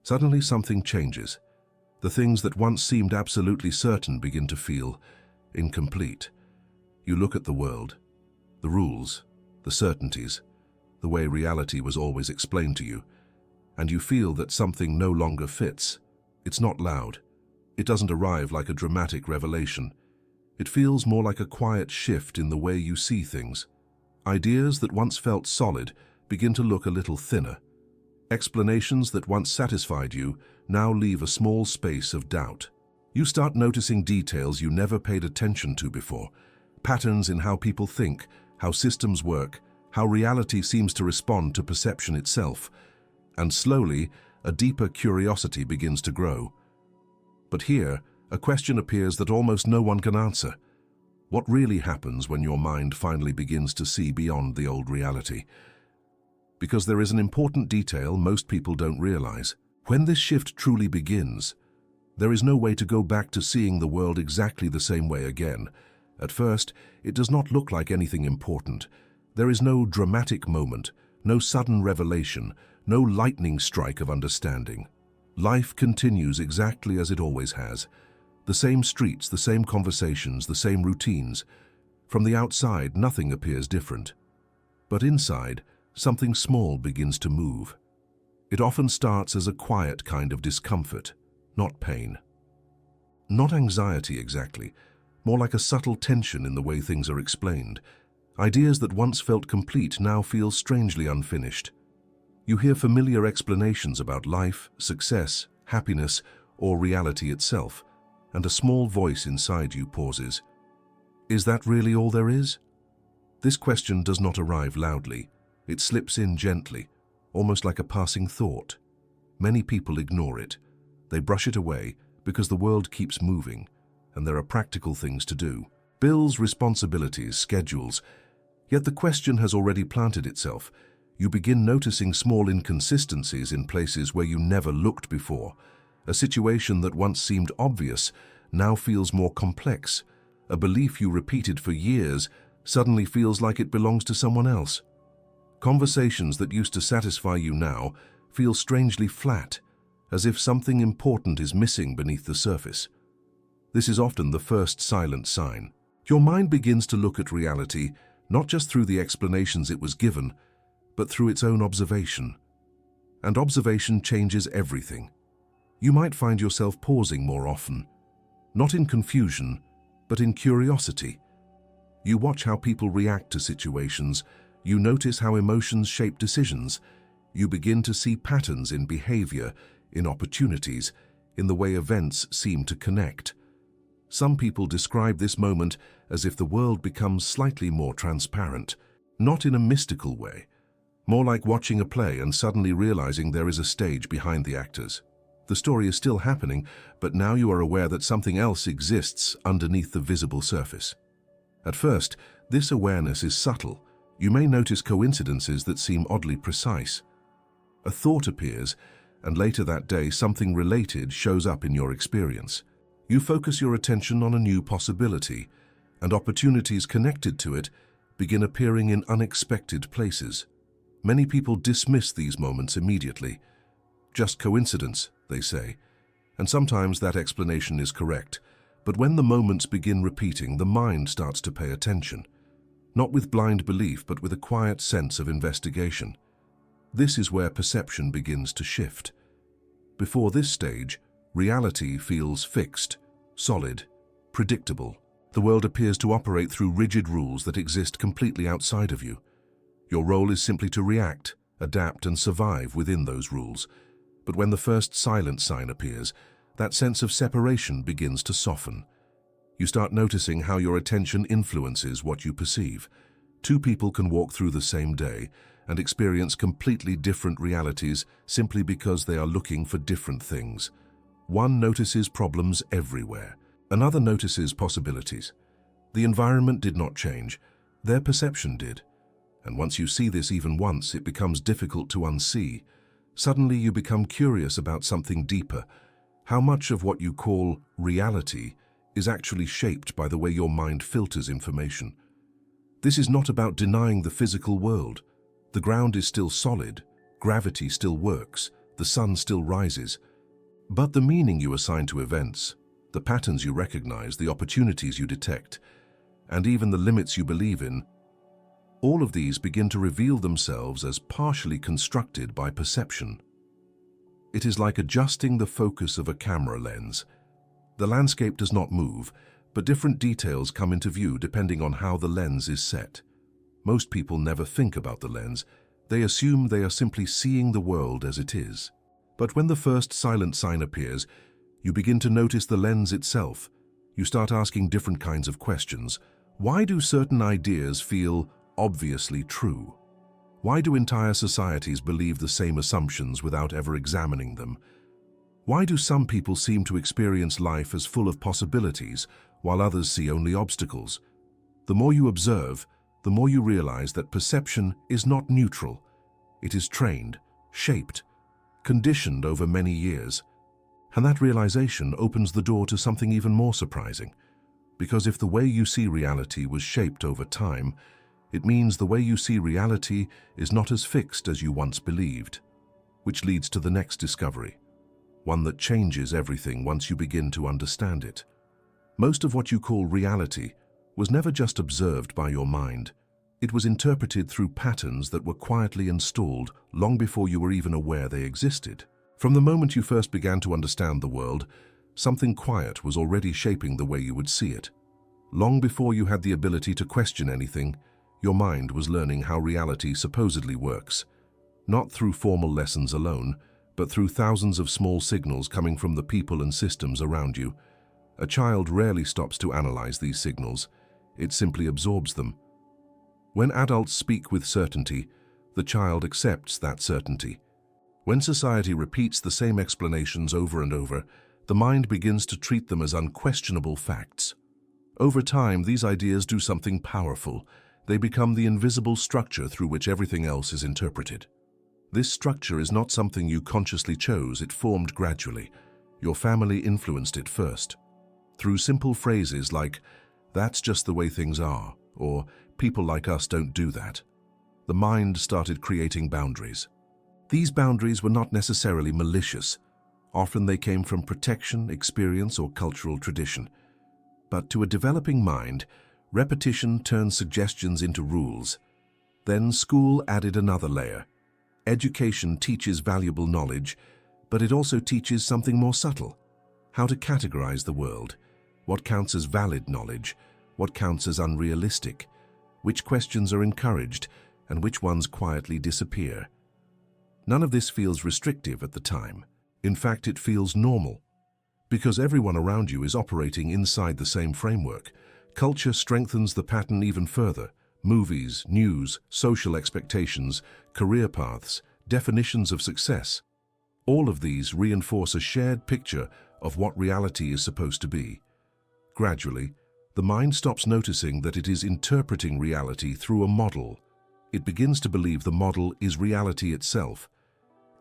Suddenly something changes. The things that once seemed absolutely certain begin to feel incomplete. You look at the world, the rules, the certainties, the way reality was always explained to you, and you feel that something no longer fits. It's not loud. It doesn't arrive like a dramatic revelation. It feels more like a quiet shift in the way you see things. Ideas that once felt solid begin to look a little thinner. Explanations that once satisfied you now leave a small space of doubt. You start noticing details you never paid attention to before, patterns in how people think, how systems work, how reality seems to respond to perception itself, and slowly, a deeper curiosity begins to grow. But here, a question appears that almost no one can answer. What really happens when your mind finally begins to see beyond the old reality? Because there is an important detail most people don't realize. When this shift truly begins, there is no way to go back to seeing the world exactly the same way again. At first, it does not look like anything important. There is no dramatic moment, no sudden revelation, no lightning strike of understanding. Life continues exactly as it always has. The same streets, the same conversations, the same routines. From the outside, nothing appears different. But inside, something small begins to move. It often starts as a quiet kind of discomfort, not pain. Not anxiety exactly, more like a subtle tension in the way things are explained. Ideas that once felt complete now feel strangely unfinished. You hear familiar explanations about life, success, happiness, or reality itself, and a small voice inside you pauses. Is that really all there is? This question does not arrive loudly. It slips in gently, almost like a passing thought. Many people ignore it. They brush it away because the world keeps moving, and there are practical things to do. Bills, responsibilities, schedules. Yet the question has already planted itself. You begin noticing small inconsistencies in places where you never looked before. A situation that once seemed obvious now feels more complex. A belief you repeated for years suddenly feels like it belongs to someone else. Conversations that used to satisfy you now feel strangely flat, as if something important is missing beneath the surface. This is often the first silent sign. Your mind begins to look at reality not just through the explanations it was given, but through its own observation. And observation changes everything. You might find yourself pausing more often, not in confusion, but in curiosity. You watch how people react to situations. You notice how emotions shape decisions. You begin to see patterns in behavior, in opportunities, in the way events seem to connect. Some people describe this moment as if the world becomes slightly more transparent, not in a mystical way, more like watching a play and suddenly realizing there is a stage behind the actors. The story is still happening, but now you are aware that something else exists underneath the visible surface. At first, this awareness is subtle. You may notice coincidences that seem oddly precise. A thought appears, and later that day something related shows up in your experience. You focus your attention on a new possibility, and opportunities connected to it begin appearing in unexpected places. Many people dismiss these moments immediately. Just coincidence, they say, and sometimes that explanation is correct. But when the moments begin repeating, the mind starts to pay attention. Not with blind belief, but with a quiet sense of investigation. This is where perception begins to shift. Before this stage, reality feels fixed, solid, predictable. The world appears to operate through rigid rules that exist completely outside of you. Your role is simply to react, adapt, and survive within those rules. But when the first silent sign appears, that sense of separation begins to soften. You start noticing how your attention influences what you perceive. Two people can walk through the same day and experience completely different realities simply because they are looking for different things. One notices problems everywhere. Another notices possibilities. The environment did not change. Their perception did. And once you see this even once, it becomes difficult to unsee. Suddenly you become curious about something deeper. How much of what you call reality is actually shaped by the way your mind filters information? This is not about denying the physical world. The ground is still solid, gravity still works, the sun still rises. But the meaning you assign to events, the patterns you recognize, the opportunities you detect, and even the limits you believe in, all of these begin to reveal themselves as partially constructed by perception. It is like adjusting the focus of a camera lens. The landscape does not move, but different details come into view depending on how the lens is set. Most people never think about the lens. They assume they are simply seeing the world as it is. But when the first silent sign appears, you begin to notice the lens itself. You start asking different kinds of questions. Why do certain ideas feel obviously true? Why do entire societies believe the same assumptions without ever examining them? Why do some people seem to experience life as full of possibilities, while others see only obstacles? The more you observe, the more you realize that perception is not neutral. It is trained, shaped, conditioned over many years. And that realization opens the door to something even more surprising. Because if the way you see reality was shaped over time, it means the way you see reality is not as fixed as you once believed. Which leads to the next discovery, one that changes everything once you begin to understand it. Most of what you call reality was never just observed by your mind. It was interpreted through patterns that were quietly installed long before you were even aware they existed. From the moment you first began to understand the world, something quiet was already shaping the way you would see it. Long before you had the ability to question anything, your mind was learning how reality supposedly works. Not through formal lessons alone, but through thousands of small signals coming from the people and systems around you. A child rarely stops to analyze these signals. It simply absorbs them. When adults speak with certainty, the child accepts that certainty. When society repeats the same explanations over and over, the mind begins to treat them as unquestionable facts. Over time, these ideas do something powerful. They become the invisible structure through which everything else is interpreted. This structure is not something you consciously chose. It formed gradually. Your family influenced it first. Through simple phrases like, "That's just the way things are," or "People like us don't do that," the mind started creating boundaries. These boundaries were not necessarily malicious. Often they came from protection, experience, or cultural tradition. But to a developing mind, repetition turned suggestions into rules. Then school added another layer. Education teaches valuable knowledge, but it also teaches something more subtle: how to categorize the world, what counts as valid knowledge, what counts as unrealistic, which questions are encouraged, and which ones quietly disappear. None of this feels restrictive at the time. In fact, it feels normal. Because everyone around you is operating inside the same framework, culture strengthens the pattern even further. Movies, news, social expectations, career paths, definitions of success. All of these reinforce a shared picture of what reality is supposed to be. Gradually, the mind stops noticing that it is interpreting reality through a model. It begins to believe the model is reality itself.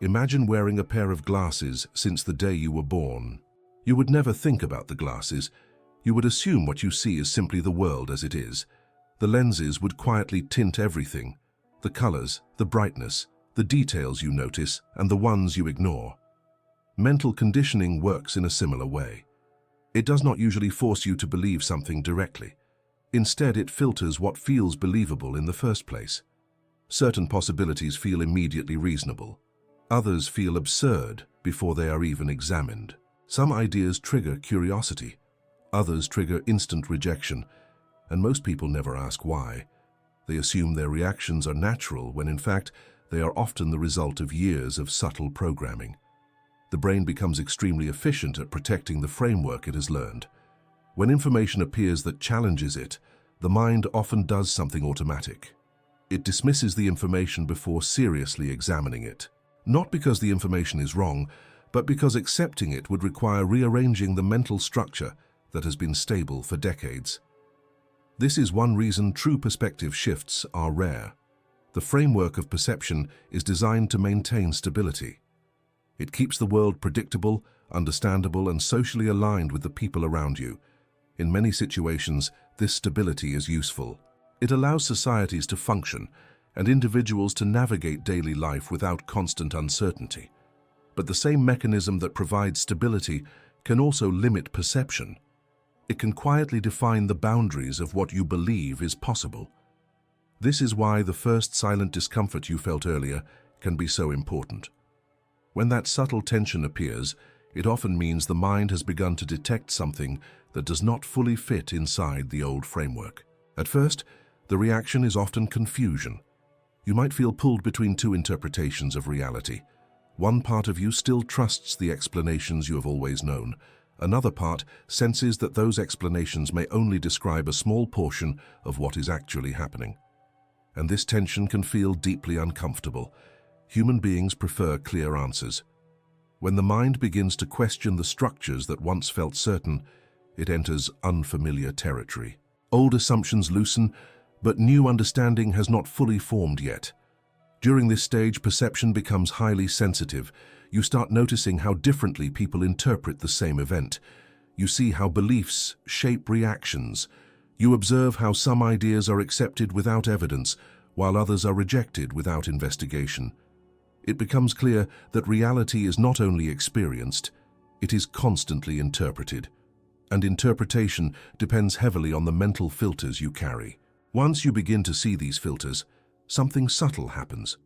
Imagine wearing a pair of glasses since the day you were born. You would never think about the glasses. You would assume what you see is simply the world as it is. The lenses would quietly tint everything: the colors, the brightness, the details you notice, and the ones you ignore. Mental conditioning works in a similar way. It does not usually force you to believe something directly. Instead, it filters what feels believable in the first place. Certain possibilities feel immediately reasonable. Others feel absurd before they are even examined. Some ideas trigger curiosity. Others trigger instant rejection. And most people never ask why. They assume their reactions are natural when in fact they are often the result of years of subtle programming. The brain becomes extremely efficient at protecting the framework it has learned. When information appears that challenges it, the mind often does something automatic. It dismisses the information before seriously examining it. Not because the information is wrong, but because accepting it would require rearranging the mental structure that has been stable for decades. This is one reason true perspective shifts are rare. The framework of perception is designed to maintain stability. It keeps the world predictable, understandable, and socially aligned with the people around you. In many situations, this stability is useful. It allows societies to function and individuals to navigate daily life without constant uncertainty. But the same mechanism that provides stability can also limit perception. It can quietly define the boundaries of what you believe is possible. This is why the first silent discomfort you felt earlier can be so important. When that subtle tension appears, it often means the mind has begun to detect something that does not fully fit inside the old framework. At first, the reaction is often confusion. You might feel pulled between two interpretations of reality. One part of you still trusts the explanations you have always known. Another part senses that those explanations may only describe a small portion of what is actually happening. And this tension can feel deeply uncomfortable. Human beings prefer clear answers. When the mind begins to question the structures that once felt certain, it enters unfamiliar territory. Old assumptions loosen, but new understanding has not fully formed yet. During this stage, perception becomes highly sensitive. You start noticing how differently people interpret the same event. You see how beliefs shape reactions. You observe how some ideas are accepted without evidence, while others are rejected without investigation. It becomes clear that reality is not only experienced, it is constantly interpreted. And interpretation depends heavily on the mental filters you carry. Once you begin to see these filters, something subtle happens.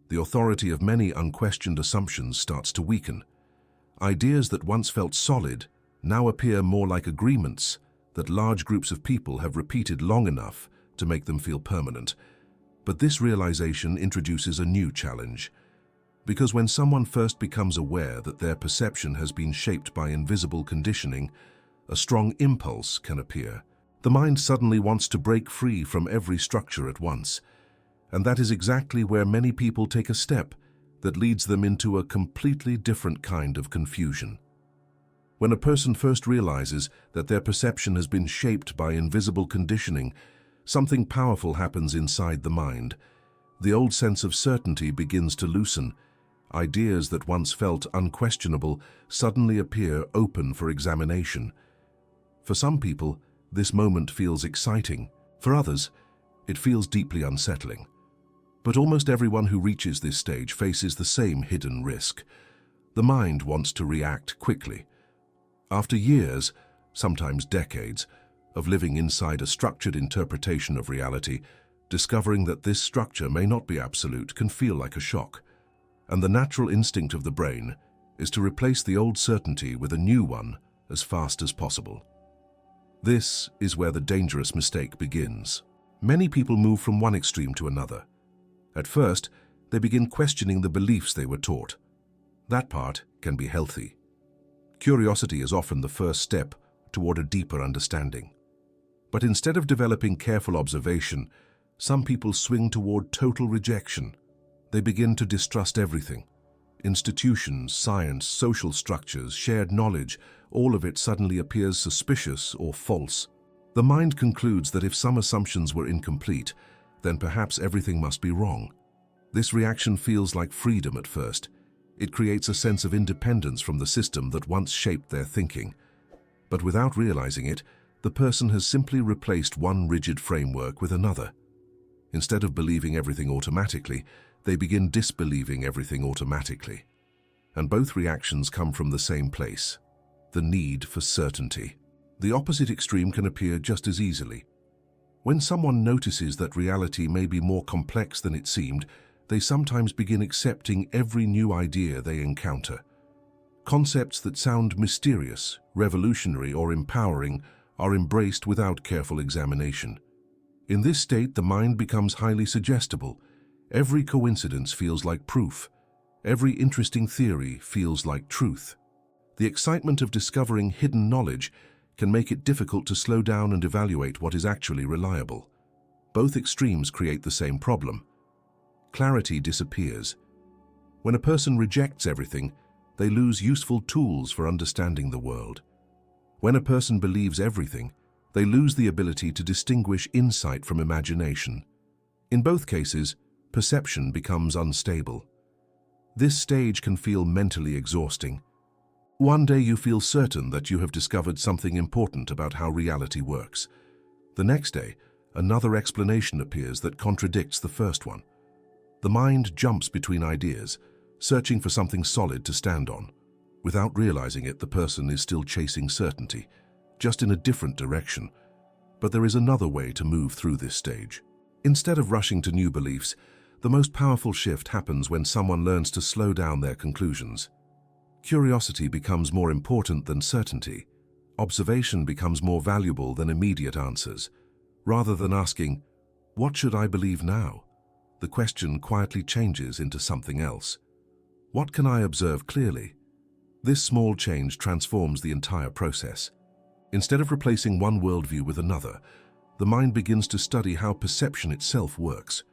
The authority of many unquestioned assumptions starts to weaken. Ideas that once felt solid now appear more like agreements that large groups of people have repeated long enough to make them feel permanent. But this realization introduces a new challenge. Because when someone first becomes aware that their perception has been shaped by invisible conditioning, a strong impulse can appear. The mind suddenly wants to break free from every structure at once. And that is exactly where many people take a step that leads them into a completely different kind of confusion. When a person first realizes that their perception has been shaped by invisible conditioning, something powerful happens inside the mind. The old sense of certainty begins to loosen. Ideas that once felt unquestionable suddenly appear open for examination. For some people, this moment feels exciting. For others, it feels deeply unsettling. But almost everyone who reaches this stage faces the same hidden risk. The mind wants to react quickly. After years, sometimes decades, of living inside a structured interpretation of reality, discovering that this structure may not be absolute can feel like a shock. And the natural instinct of the brain is to replace the old certainty with a new one as fast as possible. This is where the dangerous mistake begins. Many people move from one extreme to another. At first, they begin questioning the beliefs they were taught. That part can be healthy. Curiosity is often the first step toward a deeper understanding. But instead of developing careful observation, some people swing toward total rejection. They begin to distrust everything. Institutions, science, social structures, shared knowledge, all of it suddenly appears suspicious or false. The mind concludes that if some assumptions were incomplete, then perhaps everything must be wrong. This reaction feels like freedom at first. It creates a sense of independence from the system that once shaped their thinking. But without realizing it, the person has simply replaced one rigid framework with another. Instead of believing everything automatically, they begin disbelieving everything automatically. And both reactions come from the same place: the need for certainty. The opposite extreme can appear just as easily. When someone notices that reality may be more complex than it seemed, they sometimes begin accepting every new idea they encounter. Concepts that sound mysterious, revolutionary, or empowering are embraced without careful examination. In this state, the mind becomes highly suggestible. Every coincidence feels like proof. Every interesting theory feels like truth. The excitement of discovering hidden knowledge can make it difficult to slow down and evaluate what is actually reliable. Both extremes create the same problem. Clarity disappears. When a person rejects everything, they lose useful tools for understanding the world. When a person believes everything, they lose the ability to distinguish insight from imagination. In both cases, perception becomes unstable. This stage can feel mentally exhausting. One day you feel certain that you have discovered something important about how reality works. The next day, another explanation appears that contradicts the first one. The mind jumps between ideas, searching for something solid to stand on. Without realizing it, the person is still chasing certainty, just in a different direction. But there is another way to move through this stage. Instead of rushing to new beliefs, the most powerful shift happens when someone learns to slow down their conclusions. Curiosity becomes more important than certainty. Observation becomes more valuable than immediate answers. Rather than asking, "What should I believe now?" the question quietly changes into something else. What can I observe clearly? This small change transforms the entire process. Instead of replacing one worldview with another, the mind begins to study how perception itself works.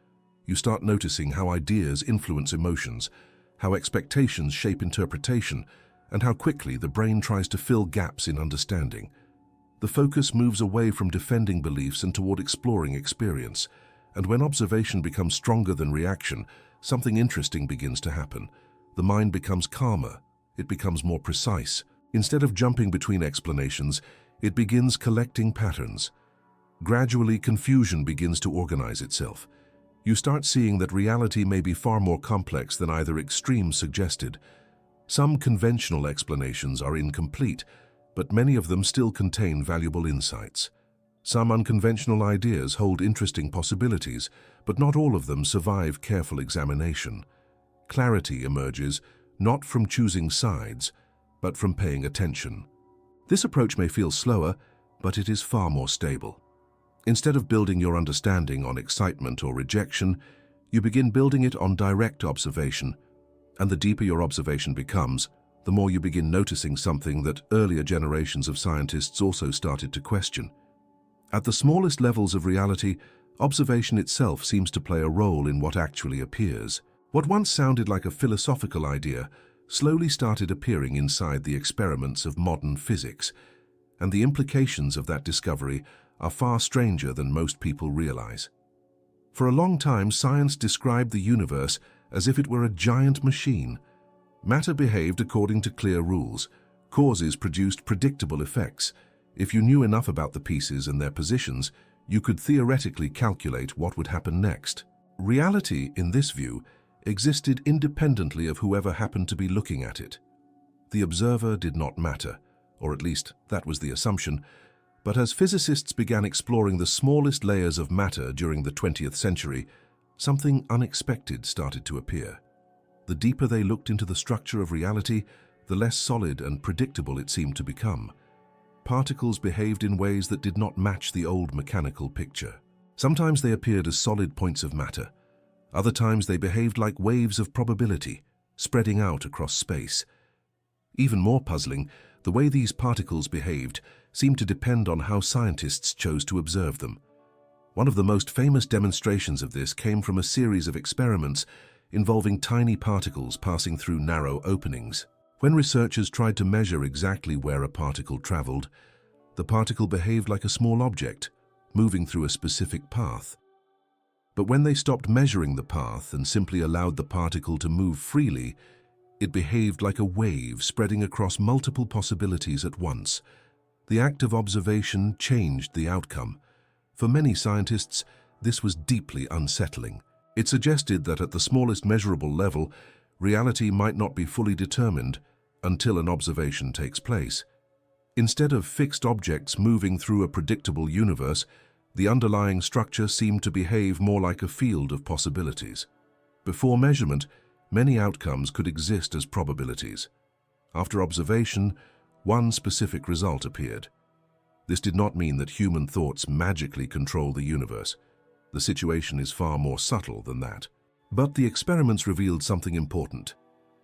You start noticing how ideas influence emotions, how expectations shape interpretation, and how quickly the brain tries to fill gaps in understanding. The focus moves away from defending beliefs and toward exploring experience. And when observation becomes stronger than reaction, something interesting begins to happen. The mind becomes calmer. It becomes more precise. Instead of jumping between explanations, it begins collecting patterns. Gradually, confusion begins to organize itself. You start seeing that reality may be far more complex than either extreme suggested. Some conventional explanations are incomplete, but many of them still contain valuable insights. Some unconventional ideas hold interesting possibilities, but not all of them survive careful examination. Clarity emerges not from choosing sides, but from paying attention. This approach may feel slower, but it is far more stable. Instead of building your understanding on excitement or rejection, you begin building it on direct observation. And the deeper your observation becomes, the more you begin noticing something that earlier generations of scientists also started to question. At the smallest levels of reality, observation itself seems to play a role in what actually appears. What once sounded like a philosophical idea slowly started appearing inside the experiments of modern physics, and the implications of that discovery are far stranger than most people realize. For a long time, science described the universe as if it were a giant machine. Matter behaved according to clear rules. Causes produced predictable effects. If you knew enough about the pieces and their positions, you could theoretically calculate what would happen next. Reality, in this view, existed independently of whoever happened to be looking at it. The observer did not matter, or at least that was the assumption, but as physicists began exploring the smallest layers of matter during the 20th century, something unexpected started to appear. The deeper they looked into the structure of reality, the less solid and predictable it seemed to become. Particles behaved in ways that did not match the old mechanical picture. Sometimes they appeared as solid points of matter. Other times they behaved like waves of probability, spreading out across space. Even more puzzling, the way these particles behaved seemed to depend on how scientists chose to observe them. One of the most famous demonstrations of this came from a series of experiments involving tiny particles passing through narrow openings. When researchers tried to measure exactly where a particle traveled, the particle behaved like a small object, moving through a specific path. But when they stopped measuring the path and simply allowed the particle to move freely, it behaved like a wave spreading across multiple possibilities at once. The act of observation changed the outcome. For many scientists, this was deeply unsettling. It suggested that at the smallest measurable level, reality might not be fully determined until an observation takes place. Instead of fixed objects moving through a predictable universe, the underlying structure seemed to behave more like a field of possibilities. Before measurement, many outcomes could exist as probabilities. After observation, one specific result appeared. This did not mean that human thoughts magically control the universe. The situation is far more subtle than that. But the experiments revealed something important.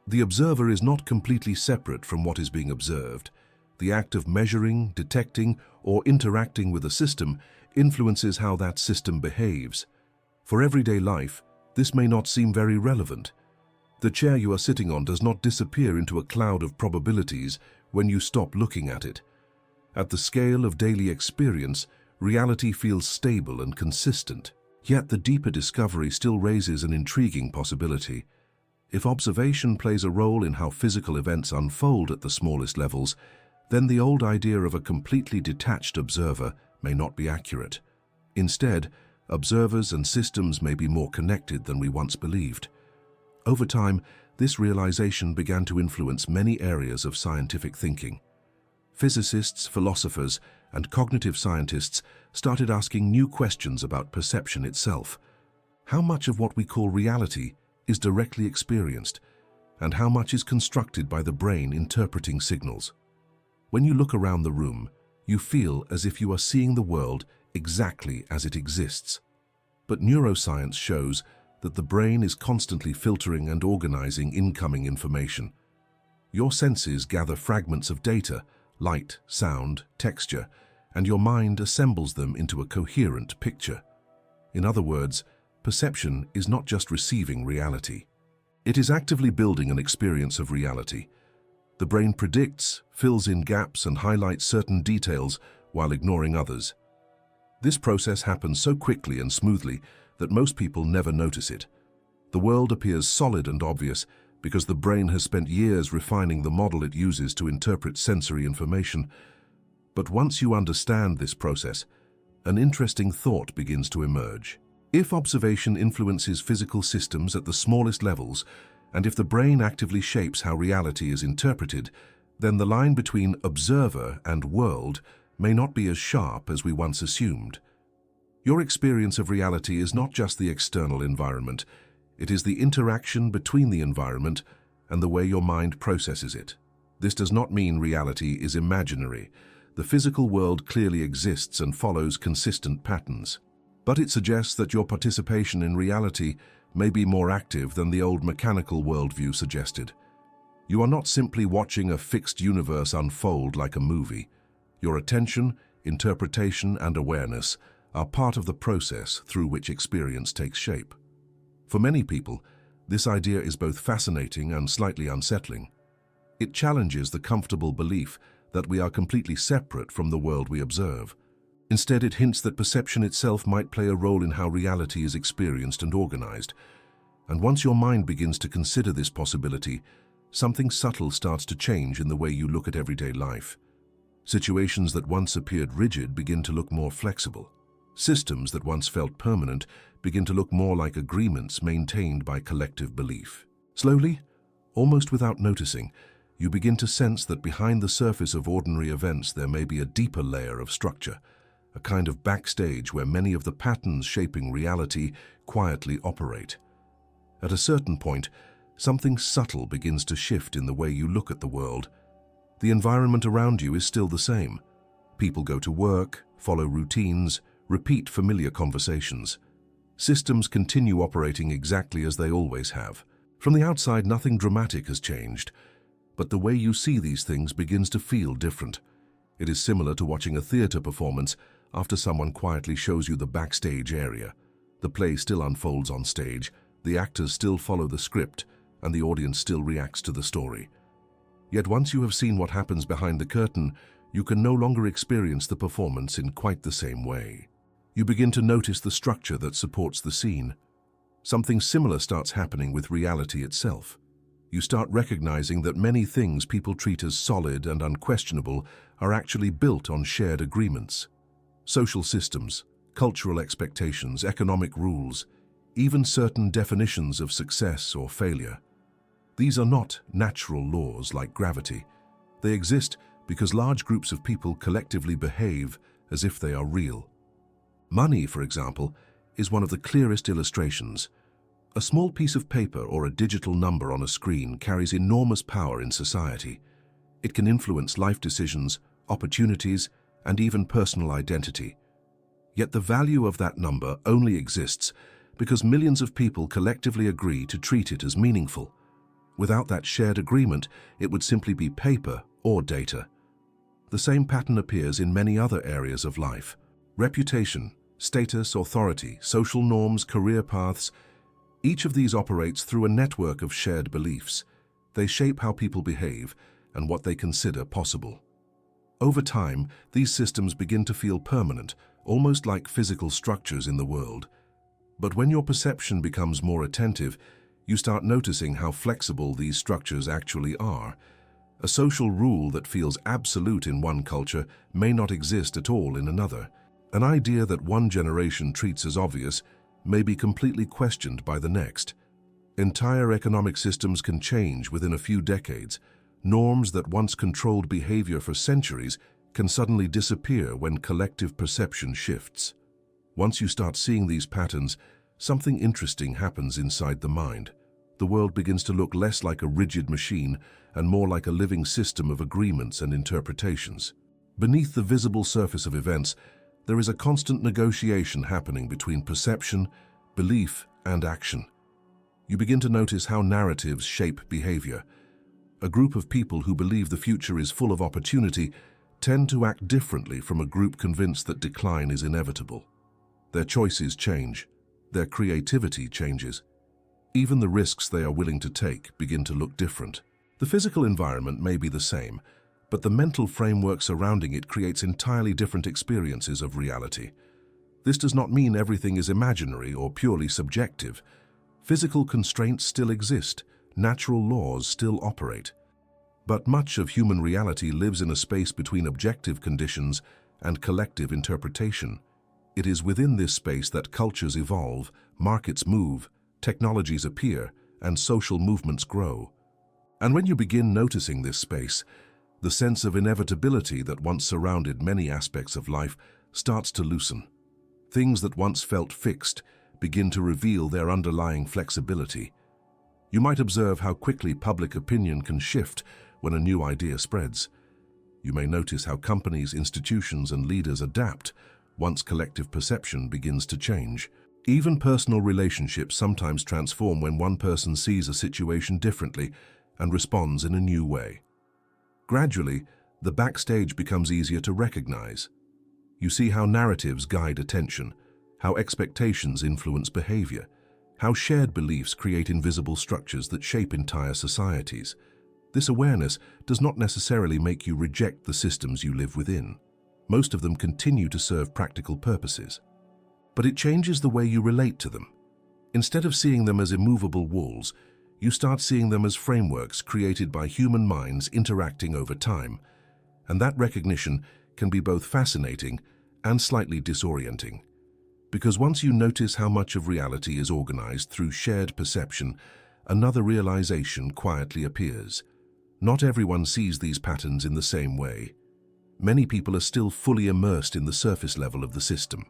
The observer is not completely separate from what is being observed. The act of measuring, detecting, or interacting with a system influences how that system behaves. For everyday life, this may not seem very relevant. The chair you are sitting on does not disappear into a cloud of probabilities when you stop looking at it. At the scale of daily experience, reality feels stable and consistent. Yet the deeper discovery still raises an intriguing possibility. If observation plays a role in how physical events unfold at the smallest levels, then the old idea of a completely detached observer may not be accurate. Instead, observers and systems may be more connected than we once believed. Over time, This realization began to influence many areas of scientific thinking. Physicists, philosophers, and cognitive scientists started asking new questions about perception itself. How much of what we call reality is directly experienced, and how much is constructed by the brain interpreting signals? When you look around the room, you feel as if you are seeing the world exactly as it exists. But neuroscience shows that the brain is constantly filtering and organizing incoming information. Your senses gather fragments of data, light, sound, texture, and your mind assembles them into a coherent picture. In other words, perception is not just receiving reality. It is actively building an experience of reality. The brain predicts, fills in gaps, and highlights certain details while ignoring others. This process happens so quickly and smoothly that most people never notice it. The world appears solid and obvious because the brain has spent years refining the model it uses to interpret sensory information. But once you understand this process, an interesting thought begins to emerge. If observation influences physical systems at the smallest levels, and if the brain actively shapes how reality is interpreted, then the line between observer and world may not be as sharp as we once assumed. Your experience of reality is not just the external environment, it is the interaction between the environment and the way your mind processes it. This does not mean reality is imaginary. The physical world clearly exists and follows consistent patterns. But it suggests that your participation in reality may be more active than the old mechanical worldview suggested. You are not simply watching a fixed universe unfold like a movie. Your attention, interpretation, and awareness are part of the process through which experience takes shape. For many people, this idea is both fascinating and slightly unsettling. It challenges the comfortable belief that we are completely separate from the world we observe. Instead, it hints that perception itself might play a role in how reality is experienced and organized. And once your mind begins to consider this possibility, something subtle starts to change in the way you look at everyday life. Situations that once appeared rigid begin to look more flexible. Systems that once felt permanent begin to look more like agreements maintained by collective belief. Slowly, almost without noticing, you begin to sense that behind the surface of ordinary events there may be a deeper layer of structure, a kind of backstage where many of the patterns shaping reality quietly operate. At a certain point, something subtle begins to shift in the way you look at the world. The environment around you is still the same. People go to work, follow routines, repeat familiar conversations. Systems continue operating exactly as they always have. From the outside, nothing dramatic has changed, but the way you see these things begins to feel different. It is similar to watching a theater performance after someone quietly shows you the backstage area. The play still unfolds on stage, the actors still follow the script, and the audience still reacts to the story. Yet once you have seen what happens behind the curtain, you can no longer experience the performance in quite the same way. You begin to notice the structure that supports the scene. Something similar starts happening with reality itself. You start recognizing that many things people treat as solid and unquestionable are actually built on shared agreements. Social systems, cultural expectations, economic rules, even certain definitions of success or failure. These are not natural laws like gravity. They exist because large groups of people collectively behave as if they are real. Money, for example, is one of the clearest illustrations. A small piece of paper or a digital number on a screen carries enormous power in society. It can influence life decisions, opportunities, and even personal identity. Yet the value of that number only exists because millions of people collectively agree to treat it as meaningful. Without that shared agreement, it would simply be paper or data. The same pattern appears in many other areas of life. Reputation, status, authority, social norms, career paths. Each of these operates through a network of shared beliefs. They shape how people behave and what they consider possible. Over time, these systems begin to feel permanent, almost like physical structures in the world. But when your perception becomes more attentive, you start noticing how flexible these structures actually are. A social rule that feels absolute in one culture may not exist at all in another. An idea that one generation treats as obvious may be completely questioned by the next. Entire economic systems can change within a few decades. Norms that once controlled behavior for centuries can suddenly disappear when collective perception shifts. Once you start seeing these patterns, something interesting happens inside the mind. The world begins to look less like a rigid machine and more like a living system of agreements and interpretations. Beneath the visible surface of events, there is a constant negotiation happening between perception, belief, and action. You begin to notice how narratives shape behavior. A group of people who believe the future is full of opportunity tend to act differently from a group convinced that decline is inevitable. Their choices change. Their creativity changes. Even the risks they are willing to take begin to look different. The physical environment may be the same, but the mental framework surrounding it creates entirely different experiences of reality. This does not mean everything is imaginary or purely subjective. Physical constraints still exist, natural laws still operate. But much of human reality lives in a space between objective conditions and collective interpretation. It is within this space that cultures evolve, markets move, technologies appear, and social movements grow. And when you begin noticing this space, the sense of inevitability that once surrounded many aspects of life starts to loosen. Things that once felt fixed begin to reveal their underlying flexibility. You might observe how quickly public opinion can shift when a new idea spreads. You may notice how companies, institutions, and leaders adapt once collective perception begins to change. Even personal relationships sometimes transform when one person sees a situation differently and responds in a new way. Gradually, the backstage becomes easier to recognize. You see how narratives guide attention, how expectations influence behavior, how shared beliefs create invisible structures that shape entire societies. This awareness does not necessarily make you reject the systems you live within. Most of them continue to serve practical purposes. But it changes the way you relate to them. Instead of seeing them as immovable walls, you start seeing them as frameworks created by human minds interacting over time. And that recognition can be both fascinating and slightly disorienting. Because once you notice how much of reality is organized through shared perception, another realization quietly appears. Not everyone sees these patterns in the same way. Many people are still fully immersed in the surface level of the system.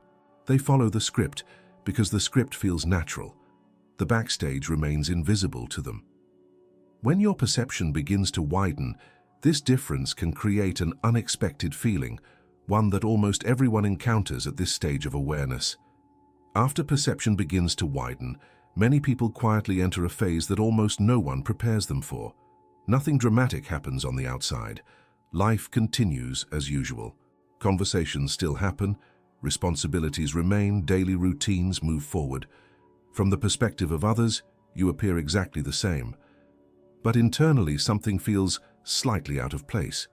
They follow the script because the script feels natural. The backstage remains invisible to them. When your perception begins to widen, this difference can create an unexpected feeling, one that almost everyone encounters at this stage of awareness. After perception begins to widen, many people quietly enter a phase that almost no one prepares them for. Nothing dramatic happens on the outside. Life continues as usual. Conversations still happen, responsibilities remain, daily routines move forward. From the perspective of others, you appear exactly the same. But internally, something feels slightly out of place.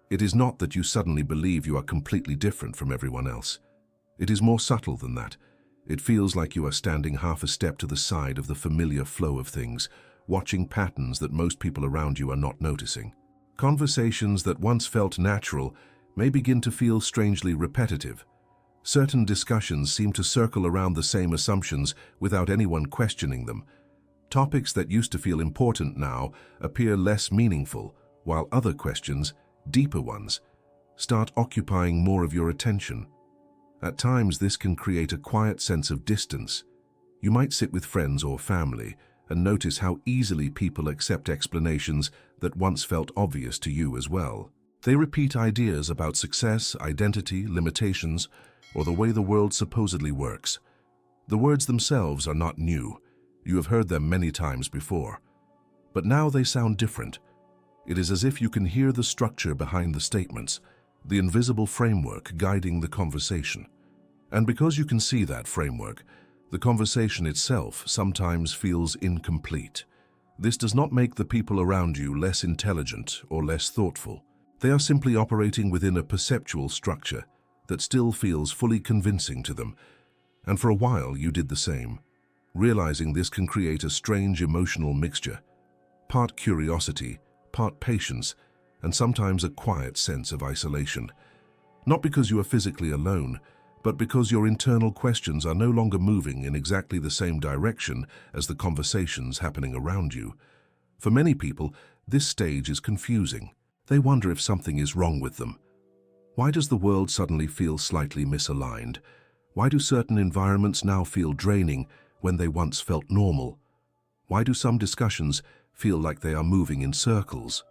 It is not that you suddenly believe you are completely different from everyone else. It is more subtle than that. It feels like you are standing half a step to the side of the familiar flow of things, watching patterns that most people around you are not noticing. Conversations that once felt natural may begin to feel strangely repetitive. Certain discussions seem to circle around the same assumptions without anyone questioning them. Topics that used to feel important now appear less meaningful, while other questions, deeper ones, start occupying more of your attention. At times, this can create a quiet sense of distance. You might sit with friends or family and notice how easily people accept explanations that once felt obvious to you as well. They repeat ideas about success, identity, limitations, or the way the world supposedly works. The words themselves are not new. You have heard them many times before. But now they sound different. It is as if you can hear the structure behind the statements, the invisible framework guiding the conversation. And because you can see that framework, the conversation itself sometimes feels incomplete. This does not make the people around you less intelligent or less thoughtful. They are simply operating within a perceptual structure that still feels fully convincing to them. And for a while you did the same. Realizing this can create a strange emotional mixture, part curiosity, part patience, and sometimes a quiet sense of isolation. Not because you are physically alone, but because your internal questions are no longer moving in exactly the same direction as the conversations happening around you. For many people, this stage is confusing. They wonder if something is wrong with them. Why does the world suddenly feel slightly misaligned? Why do certain environments now feel draining when they once felt normal? Why do some discussions feel like they are moving in circles?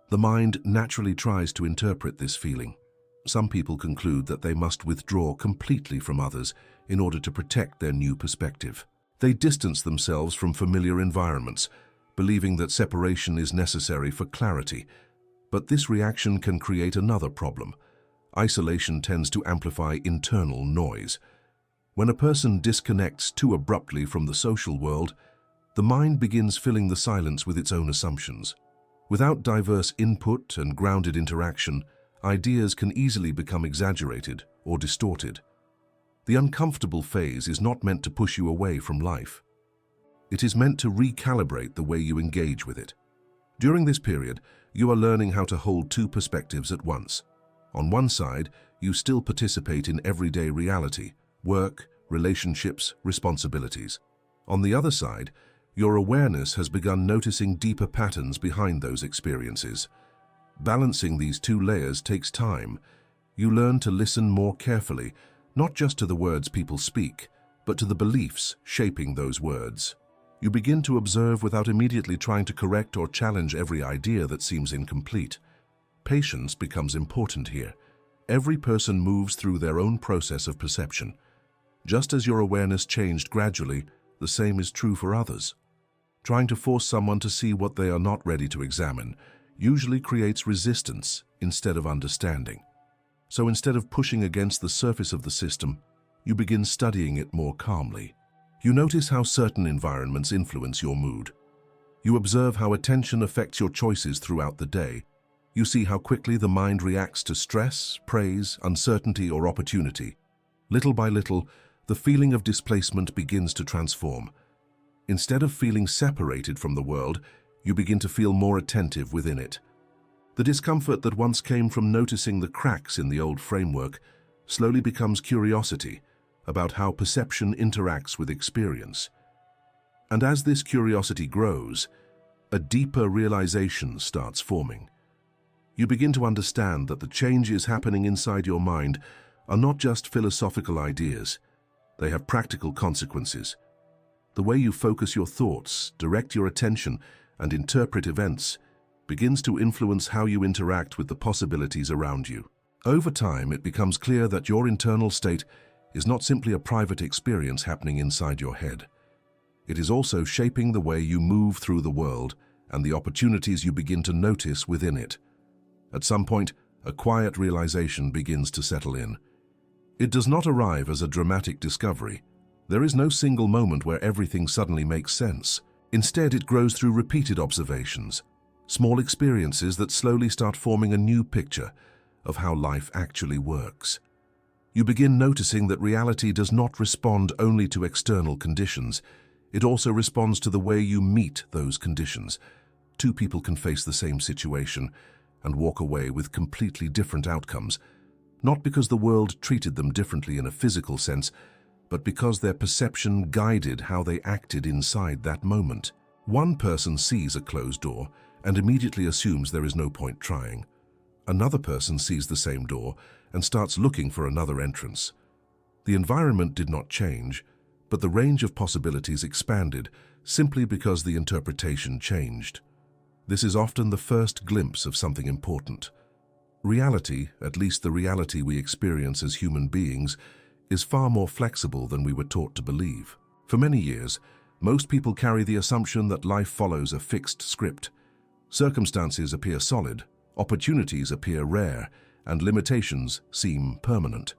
The mind naturally tries to interpret this feeling. Some people conclude that they must withdraw completely from others in order to protect their new perspective. They distance themselves from familiar environments, believing that separation is necessary for clarity. But this reaction can create another problem. Isolation tends to amplify internal noise. When a person disconnects too abruptly from the social world, the mind begins filling the silence with its own assumptions. Without diverse input and grounded interaction, ideas can easily become exaggerated or distorted. The uncomfortable phase is not meant to push you away from life. It is meant to recalibrate the way you engage with it. During this period, you are learning how to hold two perspectives at once. On one side, you still participate in everyday reality, work, relationships, responsibilities. On the other side, your awareness has begun noticing deeper patterns behind those experiences. Balancing these two layers takes time. You learn to listen more carefully, not just to the words people speak, but to the beliefs shaping those words. You begin to observe without immediately trying to correct or challenge every idea that seems incomplete. Patience becomes important here. Every person moves through their own process of perception. Just as your awareness changed gradually, the same is true for others. Trying to force someone to see what they are not ready to examine usually creates resistance instead of understanding. So instead of pushing against the surface of the system, you begin studying it more calmly. You notice how certain environments influence your mood. You observe how attention affects your choices throughout the day. You see how quickly the mind reacts to stress, praise, uncertainty, or opportunity. Little by little, the feeling of displacement begins to transform. Instead of feeling separated from the world, you begin to feel more attentive within it. The discomfort that once came from noticing the cracks in the old framework slowly becomes curiosity about how perception interacts with experience. And as this curiosity grows, a deeper realization starts forming. You begin to understand that the changes happening inside your mind are not just philosophical ideas. They have practical consequences. The way you focus your thoughts, direct your attention, and interpret events begins to influence how you interact with the possibilities around you. Over time, it becomes clear that your internal state is not simply a private experience happening inside your head. It is also shaping the way you move through the world and the opportunities you begin to notice within it. At some point, a quiet realization begins to settle in. It does not arrive as a dramatic discovery. There is no single moment where everything suddenly makes sense. Instead, it grows through repeated observations, small experiences that slowly start forming a new picture of how life actually works. You begin noticing that reality does not respond only to external conditions. It also responds to the way you meet those conditions. Two people can face the same situation and walk away with completely different outcomes, not because the world treated them differently in a physical sense, but because their perception guided how they acted inside that moment. One person sees a closed door and immediately assumes there is no point trying. Another person sees the same door and starts looking for another entrance. The environment did not change, but the range of possibilities expanded simply because the interpretation changed. This is often the first glimpse of something important. Reality, at least the reality we experience as human beings, is far more flexible than we were taught to believe. For many years, most people carry the assumption that life follows a fixed script. Circumstances appear solid, opportunities appear rare, and limitations seem permanent.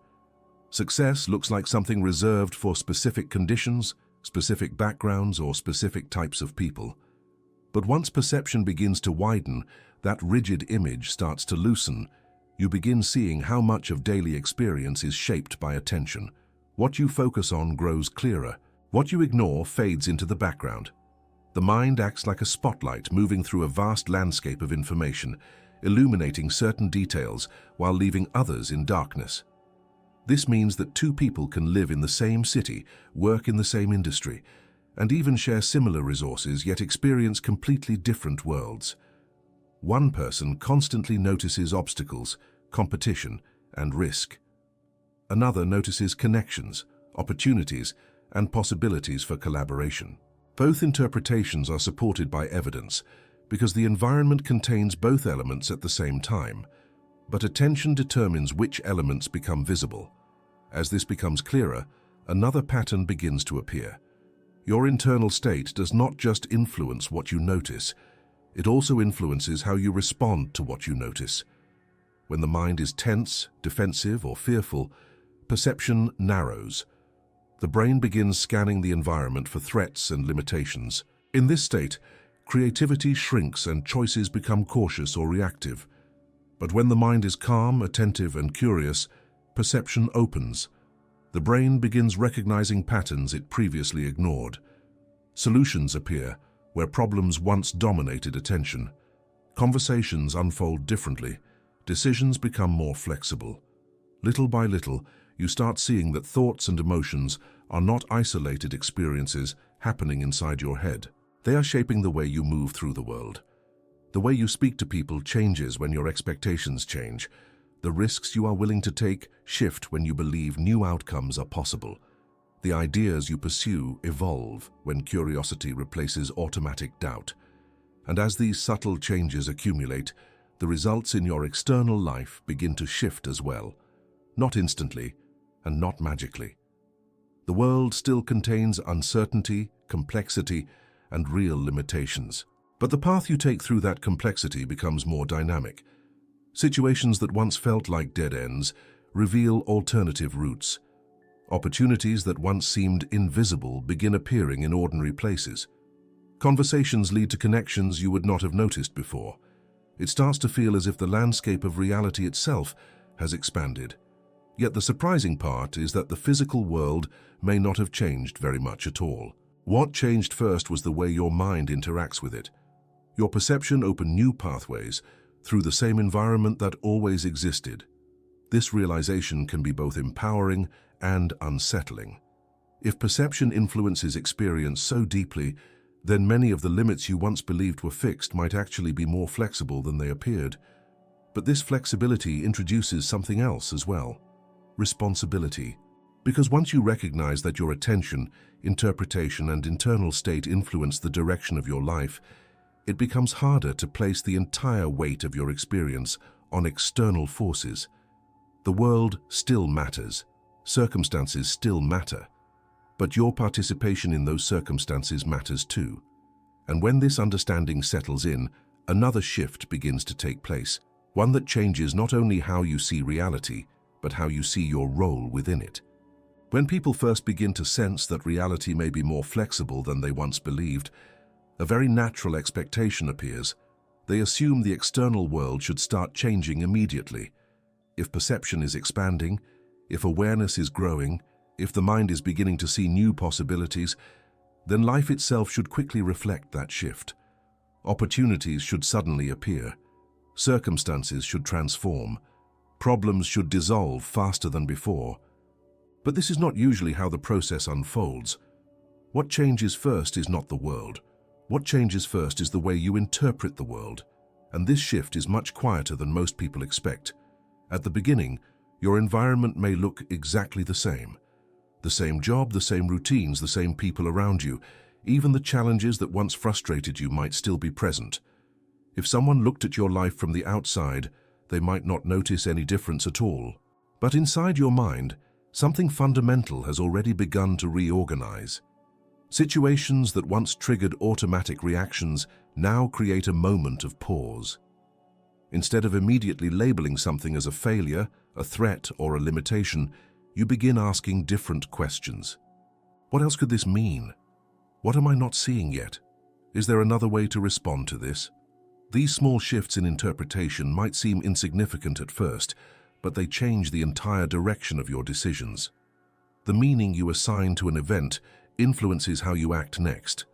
Success looks like something reserved for specific conditions, specific backgrounds, or specific types of people. But once perception begins to widen, that rigid image starts to loosen. You begin seeing how much of daily experience is shaped by attention. What you focus on grows clearer. What you ignore fades into the background. The mind acts like a spotlight moving through a vast landscape of information, illuminating certain details while leaving others in darkness. This means that two people can live in the same city, work in the same industry, and even share similar resources, yet experience completely different worlds. One person constantly notices obstacles, competition, and risk. Another notices connections, opportunities, and possibilities for collaboration. Both interpretations are supported by evidence because the environment contains both elements at the same time, but attention determines which elements become visible. As this becomes clearer, another pattern begins to appear. Your internal state does not just influence what you notice, it also influences how you respond to what you notice. When the mind is tense, defensive, or fearful, perception narrows. The brain begins scanning the environment for threats and limitations. In this state, creativity shrinks and choices become cautious or reactive. But when the mind is calm, attentive, and curious, perception opens. The brain begins recognizing patterns it previously ignored. Solutions appear where problems once dominated attention. Conversations unfold differently. Decisions become more flexible. Little by little, you start seeing that thoughts and emotions are not isolated experiences happening inside your head. They are shaping the way you move through the world. The way you speak to people changes when your expectations change. The risks you are willing to take shift when you believe new outcomes are possible. The ideas you pursue evolve when curiosity replaces automatic doubt. And as these subtle changes accumulate, the results in your external life begin to shift as well. Not instantly, and not magically. The world still contains uncertainty, complexity, and real limitations. But the path you take through that complexity becomes more dynamic. Situations that once felt like dead ends reveal alternative routes. Opportunities that once seemed invisible begin appearing in ordinary places. Conversations lead to connections you would not have noticed before. It starts to feel as if the landscape of reality itself has expanded. Yet the surprising part is that the physical world may not have changed very much at all. What changed first was the way your mind interacts with it. Your perception opened new pathways through the same environment that always existed. This realization can be both empowering and unsettling. If perception influences experience so deeply, then many of the limits you once believed were fixed might actually be more flexible than they appeared. But this flexibility introduces something else as well: responsibility. Because once you recognize that your attention, interpretation, and internal state influence the direction of your life, it becomes harder to place the entire weight of your experience on external forces. The world still matters, circumstances still matter, but your participation in those circumstances matters too. And when this understanding settles in, another shift begins to take place, one that changes not only how you see reality, but how you see your role within it. When people first begin to sense that reality may be more flexible than they once believed, a very natural expectation appears. They assume the external world should start changing immediately. If perception is expanding, if awareness is growing, if the mind is beginning to see new possibilities, then life itself should quickly reflect that shift. Opportunities should suddenly appear. Circumstances should transform. Problems should dissolve faster than before. But this is not usually how the process unfolds. What changes first is not the world. What changes first is the way you interpret the world, and this shift is much quieter than most people expect. At the beginning, your environment may look exactly the same. The same job, the same routines, the same people around you. Even the challenges that once frustrated you might still be present. If someone looked at your life from the outside, they might not notice any difference at all. But inside your mind, something fundamental has already begun to reorganize. Situations that once triggered automatic reactions now create a moment of pause. Instead of immediately labeling something as a failure, a threat, or a limitation, you begin asking different questions. What else could this mean? What am I not seeing yet? Is there another way to respond to this? These small shifts in interpretation might seem insignificant at first, but they change the entire direction of your decisions. The meaning you assign to an event influences how you act next,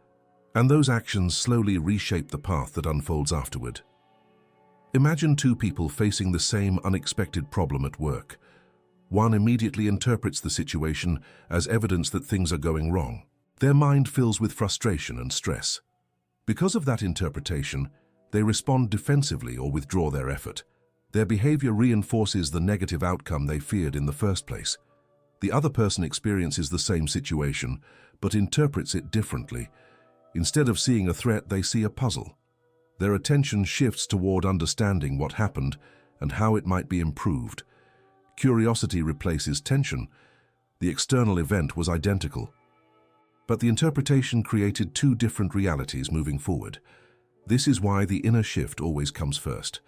and those actions slowly reshape the path that unfolds afterward. Imagine two people facing the same unexpected problem at work. One immediately interprets the situation as evidence that things are going wrong. Their mind fills with frustration and stress. Because of that interpretation, they respond defensively or withdraw their effort. Their behavior reinforces the negative outcome they feared in the first place. The other person experiences the same situation, but interprets it differently. Instead of seeing a threat, they see a puzzle. Their attention shifts toward understanding what happened and how it might be improved. Curiosity replaces tension. The external event was identical, but the interpretation created two different realities moving forward. This is why the inner shift always comes first.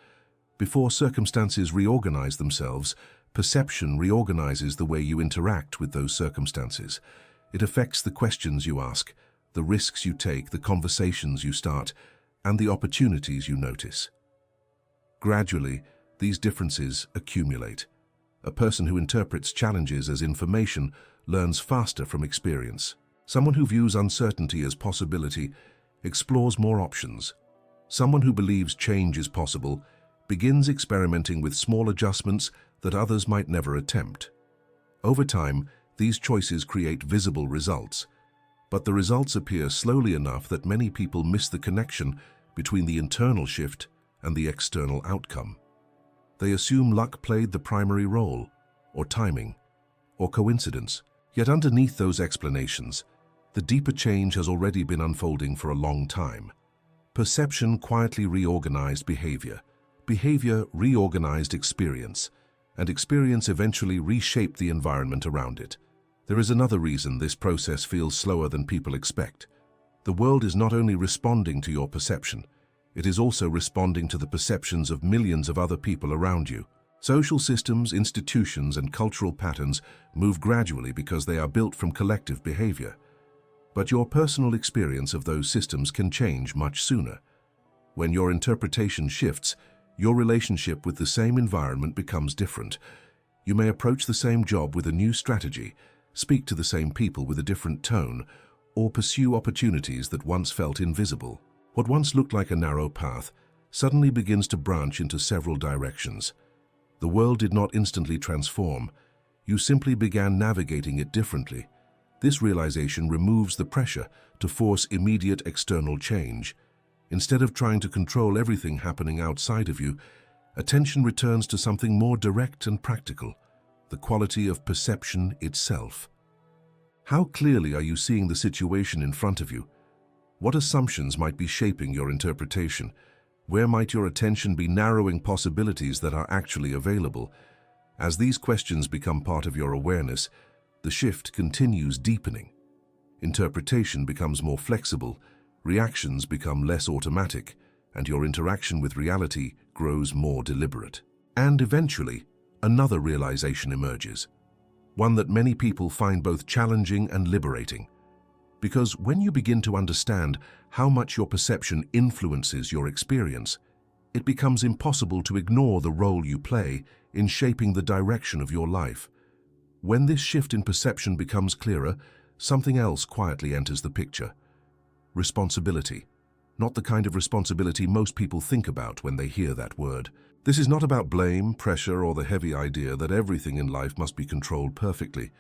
Before circumstances reorganize themselves, perception reorganizes the way you interact with those circumstances. It affects the questions you ask, the risks you take, the conversations you start, and the opportunities you notice. Gradually, these differences accumulate. A person who interprets challenges as information learns faster from experience. Someone who views uncertainty as possibility explores more options. Someone who believes change is possible begins experimenting with small adjustments that others might never attempt. Over time, these choices create visible results, but the results appear slowly enough that many people miss the connection between the internal shift and the external outcome. They assume luck played the primary role, or timing, or coincidence. Yet underneath those explanations, the deeper change has already been unfolding for a long time. Perception quietly reorganized behavior. Behavior reorganized experience, and experience eventually reshaped the environment around it. There is another reason this process feels slower than people expect. The world is not only responding to your perception, it is also responding to the perceptions of millions of other people around you. Social systems, institutions, and cultural patterns move gradually because they are built from collective behavior. But your personal experience of those systems can change much sooner. When your interpretation shifts, your relationship with the same environment becomes different. You may approach the same job with a new strategy, speak to the same people with a different tone, or pursue opportunities that once felt invisible. What once looked like a narrow path suddenly begins to branch into several directions. The world did not instantly transform. You simply began navigating it differently. This realization removes the pressure to force immediate external change. Instead of trying to control everything happening outside of you, attention returns to something more direct and practical, the quality of perception itself. How clearly are you seeing the situation in front of you? What assumptions might be shaping your interpretation? Where might your attention be narrowing possibilities that are actually available? As these questions become part of your awareness, the shift continues deepening. Interpretation becomes more flexible, reactions become less automatic, and your interaction with reality grows more deliberate. And eventually, another realization emerges, one that many people find both challenging and liberating. Because when you begin to understand how much your perception influences your experience, it becomes impossible to ignore the role you play in shaping the direction of your life. When this shift in perception becomes clearer, something else quietly enters the picture. Responsibility. Not the kind of responsibility most people think about when they hear that word. This is not about blame, pressure, or the heavy idea that everything in life must be controlled perfectly.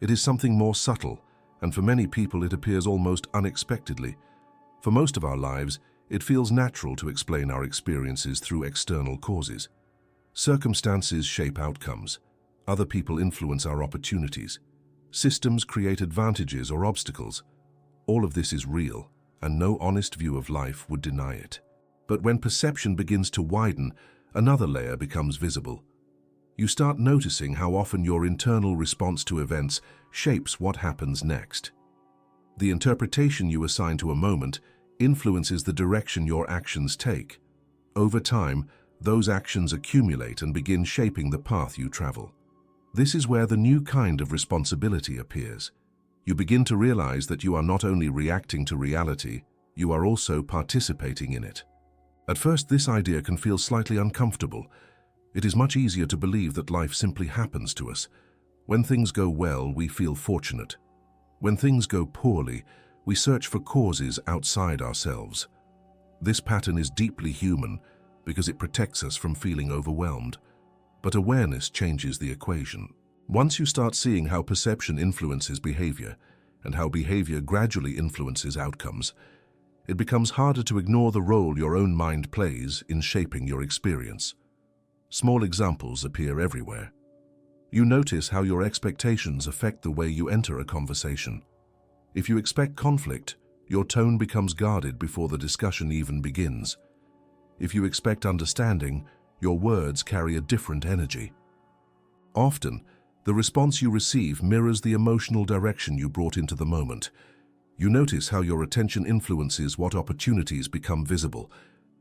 It is something more subtle, and for many people it appears almost unexpectedly. For most of our lives, it feels natural to explain our experiences through external causes. Circumstances shape outcomes. Other people influence our opportunities. Systems create advantages or obstacles. All of this is real, and no honest view of life would deny it. But when perception begins to widen, another layer becomes visible. You start noticing how often your internal response to events shapes what happens next. The interpretation you assign to a moment influences the direction your actions take. Over time, those actions accumulate and begin shaping the path you travel. This is where the new kind of responsibility appears. You begin to realize that you are not only reacting to reality, you are also participating in it. At first, this idea can feel slightly uncomfortable. It is much easier to believe that life simply happens to us. When things go well, we feel fortunate. When things go poorly, we search for causes outside ourselves. This pattern is deeply human because it protects us from feeling overwhelmed. But awareness changes the equation. Once you start seeing how perception influences behavior and how behavior gradually influences outcomes, it becomes harder to ignore the role your own mind plays in shaping your experience. Small examples appear everywhere. You notice how your expectations affect the way you enter a conversation. If you expect conflict, your tone becomes guarded before the discussion even begins. If you expect understanding, your words carry a different energy. Often, the response you receive mirrors the emotional direction you brought into the moment. You notice how your attention influences what opportunities become visible.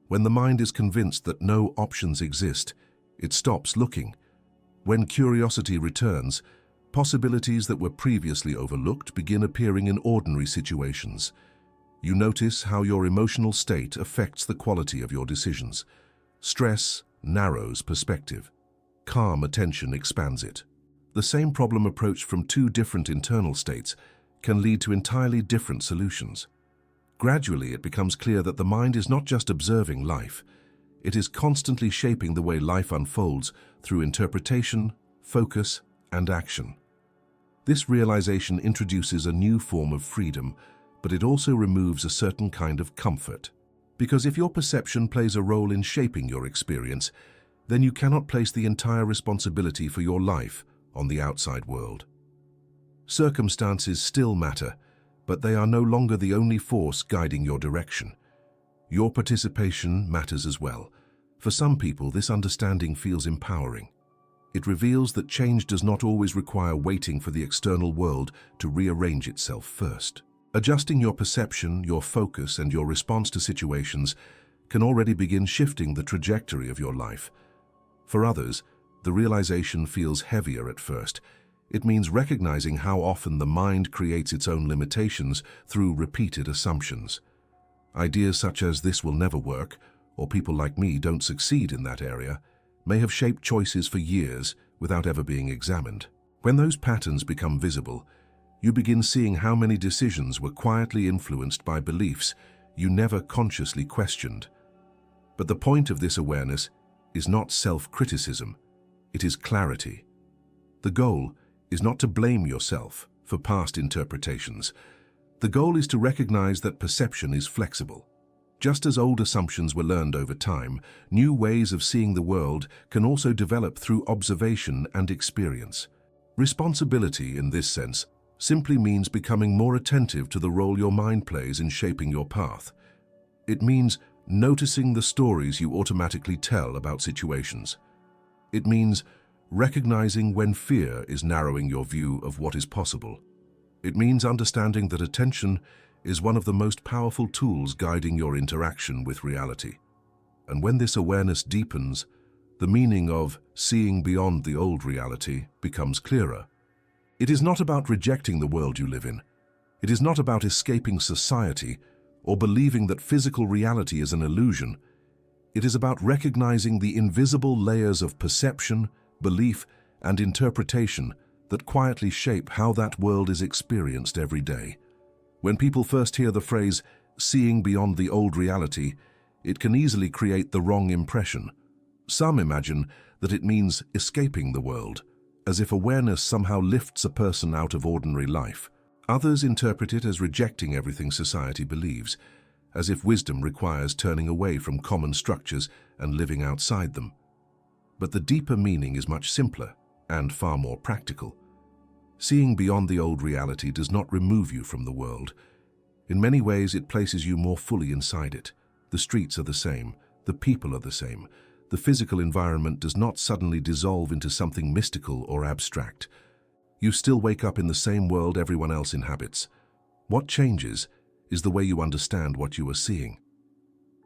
When the mind is convinced that no options exist, it stops looking. When curiosity returns, possibilities that were previously overlooked begin appearing in ordinary situations. You notice how your emotional state affects the quality of your decisions. Stress narrows perspective. Calm attention expands it. The same problem approached from two different internal states can lead to entirely different solutions. Gradually, it becomes clear that the mind is not just observing life. It is constantly shaping the way life unfolds through interpretation, focus, and action. This realization introduces a new form of freedom, but it also removes a certain kind of comfort. Because if your perception plays a role in shaping your experience, then you cannot place the entire responsibility for your life on the outside world. Circumstances still matter, but they are no longer the only force guiding your direction. Your participation matters as well. For some people, this understanding feels empowering. It reveals that change does not always require waiting for the external world to rearrange itself first. Adjusting your perception, your focus, and your response to situations can already begin shifting the trajectory of your life. For others, the realization feels heavier at first. It means recognizing how often the mind creates its own limitations through repeated assumptions. Ideas such as "this will never work," or "people like me don't succeed in that area," may have shaped choices for years without ever being examined. When those patterns become visible, you begin seeing how many decisions were quietly influenced by beliefs you never consciously questioned. But the point of this awareness is not self-criticism, it is clarity. The goal is not to blame yourself for past interpretations. The goal is to recognize that perception is flexible. Just as old assumptions were learned over time, new ways of seeing the world can also develop through observation and experience. Responsibility, in this sense, simply means becoming more attentive to the role your mind plays in shaping your path. It means noticing the stories you automatically tell about situations. It means recognizing when fear is narrowing your view of what is possible. It means understanding that attention is one of the most powerful tools guiding your interaction with reality. And when this awareness deepens, the meaning of seeing beyond the old reality becomes clearer. It is not about rejecting the world you live in. It is not about escaping society or believing that physical reality is an illusion. It is about recognizing the invisible layers of perception, belief, and interpretation that quietly shape how that world is experienced every day. When people first hear the phrase, "seeing beyond the old reality," it can easily create the wrong impression. Some imagine that it means escaping the world, as if awareness somehow lifts a person out of ordinary life. Others interpret it as rejecting everything society believes, as if wisdom requires turning away from common structures and living outside them. But the deeper meaning is much simpler and far more practical. Seeing beyond the old reality does not remove you from the world. In many ways, it places you more fully inside it. The streets are the same, the people are the same. The physical environment does not suddenly dissolve into something mystical or abstract. You still wake up in the same world everyone else inhabits. What changes is the way you understand what you are seeing.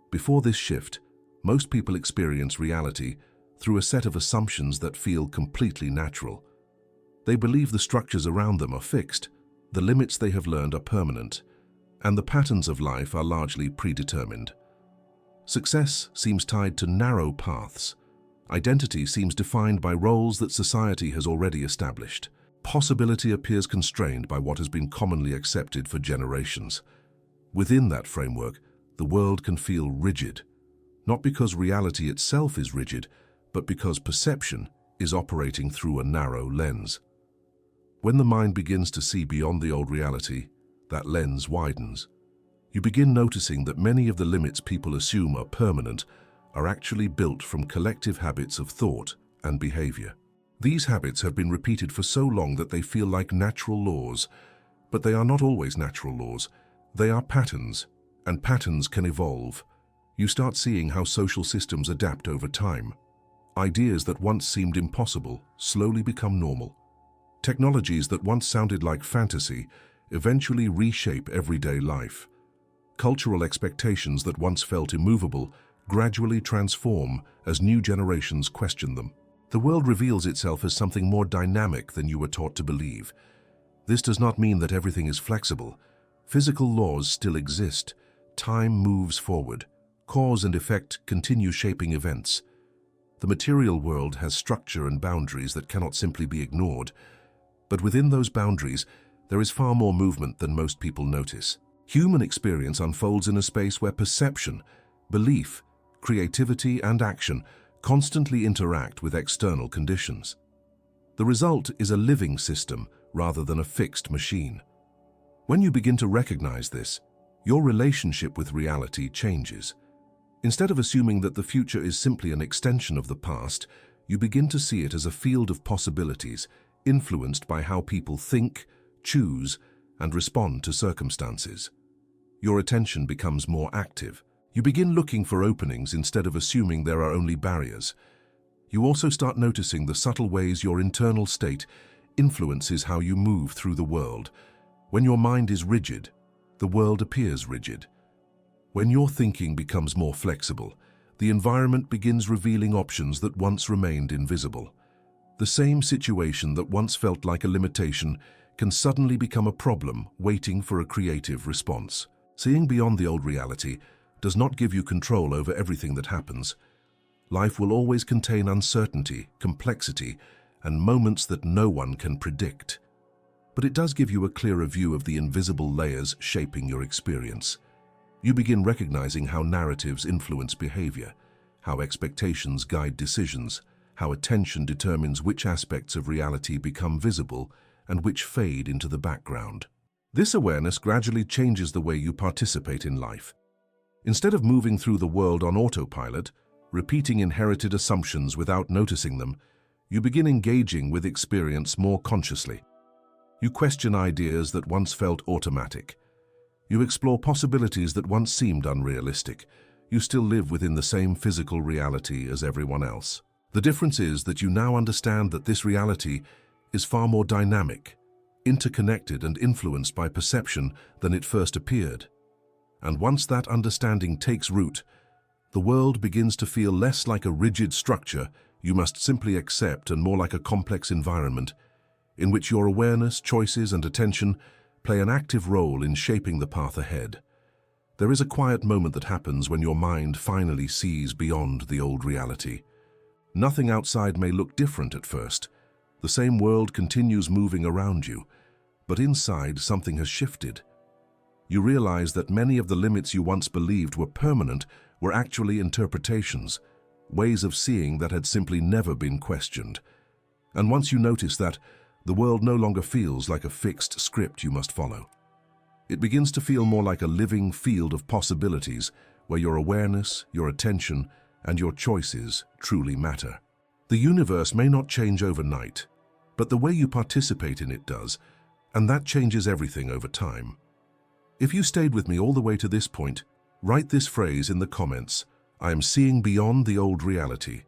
Before this shift, most people experience reality through a set of assumptions that feel completely natural. They believe the structures around them are fixed, the limits they have learned are permanent, and the patterns of life are largely predetermined. Success seems tied to narrow paths. Identity seems defined by roles that society has already established. Possibility appears constrained by what has been commonly accepted for generations. Within that framework, the world can feel rigid, not because reality itself is rigid, but because perception is operating through a narrow lens. When the mind begins to see beyond the old reality, that lens widens. You begin noticing that many of the limits people assume are permanent are actually built from collective habits of thought and behavior. These habits have been repeated for so long that they feel like natural laws, but they are not always natural laws. They are patterns, and patterns can evolve. You start seeing how social systems adapt over time. Ideas that once seemed impossible slowly become normal. Technologies that once sounded like fantasy eventually reshape everyday life. Cultural expectations that once felt immovable gradually transform as new generations question them. The world reveals itself as something more dynamic than you were taught to believe. This does not mean that everything is flexible. Physical laws still exist. Time moves forward. Cause and effect continue shaping events. The material world has structure and boundaries that cannot simply be ignored. But within those boundaries, there is far more movement than most people notice. Human experience unfolds in a space where perception, belief, creativity, and action constantly interact with external conditions. The result is a living system rather than a fixed machine. When you begin to recognize this, your relationship with reality changes. Instead of assuming that the future is simply an extension of the past, you begin to see it as a field of possibilities, influenced by how people think, choose, and respond to circumstances. Your attention becomes more active. You begin looking for openings instead of assuming there are only barriers. You also start noticing the subtle ways your internal state influences how you move through the world. When your mind is rigid, the world appears rigid. When your thinking becomes more flexible, the environment begins revealing options that once remained invisible. The same situation that once felt like a limitation can suddenly become a problem waiting for a creative response. Seeing beyond the old reality does not give you control over everything that happens. Life will always contain uncertainty, complexity, and moments that no one can predict. But it does give you a clearer view of the invisible layers shaping your experience. You begin recognizing how narratives influence behavior, how expectations guide decisions, how attention determines which aspects of reality become visible and which fade into the background. This awareness gradually changes the way you participate in life. Instead of moving through the world on autopilot, repeating inherited assumptions without noticing them, you begin engaging with experience more consciously. You question ideas that once felt automatic. You explore possibilities that once seemed unrealistic. You still live within the same physical reality as everyone else. The difference is that you now understand that this reality is far more dynamic, interconnected and influenced by perception than it first appeared. And once that understanding takes root, the world begins to feel less like a rigid structure you must simply accept and more like a complex environment in which your awareness, choices, and attention play an active role in shaping the path ahead. There is a quiet moment that happens when your mind finally sees beyond the old reality. Nothing outside may look different at first. The same world continues moving around you, but inside something has shifted. You realize that many of the limits you once believed were permanent were actually interpretations, ways of seeing that had simply never been questioned. And once you notice that, the world no longer feels like a fixed script you must follow. It begins to feel more like a living field of possibilities where your awareness, your attention, and your choices truly matter. The universe may not change overnight, but the way you participate in it does, and that changes everything over time. If you stayed with me all the way to this point, write this phrase in the comments: "I am seeing beyond the old reality."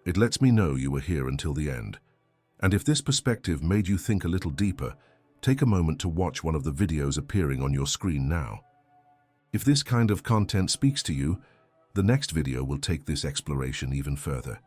It lets me know you were here until the end. And if this perspective made you think a little deeper, take a moment to watch one of the videos appearing on your screen now. If this kind of content speaks to you, the next video will take this exploration even further.